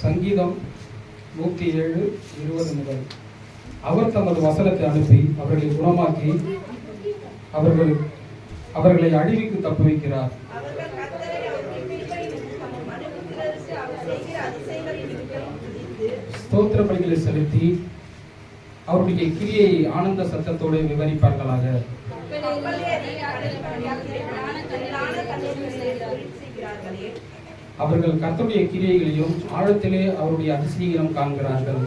சங்கீதம் 107:20 முதல். அவர் தமது வசனத்தை அனுப்பி அவர்களை குணமாக்கி அவர்களை அழிவுக்கு தப்புவிக்கிறார். ஸ்தோத்திர பலிகளை செலுத்தி அவருடைய கிரியை ஆனந்த சத்தத்தோடு விவரிப்பார்களாக. அவர்கள் கர்த்தருடைய கிரியைகளையும் ஆழத்திலே அவருடைய அதிசயம் காண்கிறார்கள்.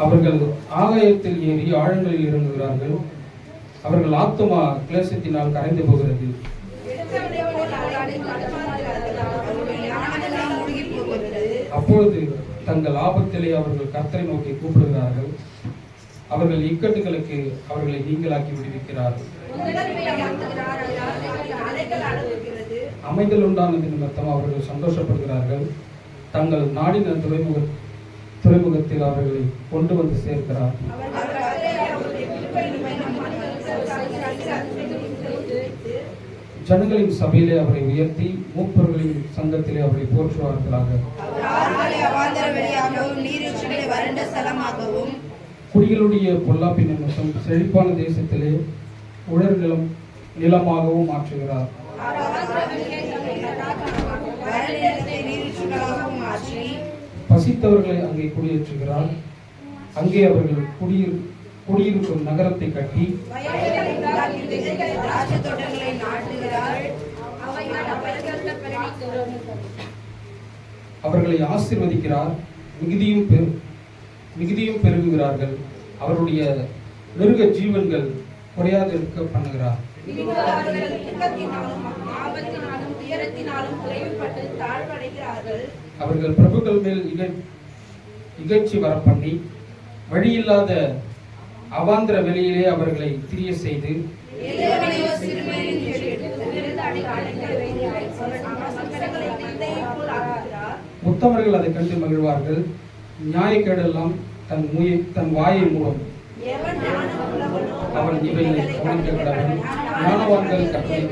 அவர்கள் ஆகாயத்தில் ஏறி ஆழங்களில் இறங்குகிறார்கள். அவர்கள் ஆத்துமா கிளேசத்தினால் கரைந்து போகிறது. அப்பொழுது தங்கள் ஆபத்திலே அவர்கள் கர்த்தரை நோக்கி கூப்பிடுகிறார்கள். அவர்கள் இக்கட்டுகளுக்கு அவர்களை நீங்களாக்கி விடுவிக்கிறார்கள். அமைதல் உண்டானது நிமித்தம் அவர்கள் சந்தோஷப்படுகிறார்கள். தங்கள் நாடின துறைமுகத்தில் அவர்களை கொண்டு வந்து சேர்க்கிறார். ஜனங்களின் சபையிலே அவரை உயர்த்தி மூப்பர்களின் சங்கத்திலே அவரை போற்றுவார்களாக. குடிகளுடைய பொல்லாப்பின் நிமித்தம் செழிப்பான தேசத்திலே உலர் நிலமாகவும் மாற்றுகிறார். பசித்தவர்களை அங்கே குடியேற்றுகிறார். அங்கே அவர்கள் குடியிருக்கும் நகரத்தை கட்டி அவர்களை ஆசீர்வதிக்கிறார். மிகுதியும் பெருகுகிறார்கள். அவருடைய மிருக ஜீவன்கள் குறையாதிருக்க பண்ணுகிறார். அவர்கள் பிரபுக்கள் மேல் இகழ்ச்சி வர பண்ணி வழியில்லாத அவாந்திர வெளியிலே அவர்களை திரிய செய்து உத்தமர்கள் அதை கண்டு மகிழ்வார்கள். நியாயக்கேடெல்லாம் தன் வாயை மூடும். அவன் இவைகளை உணர்ந்த கடவுள் ஞானவான்கள் கற்பனை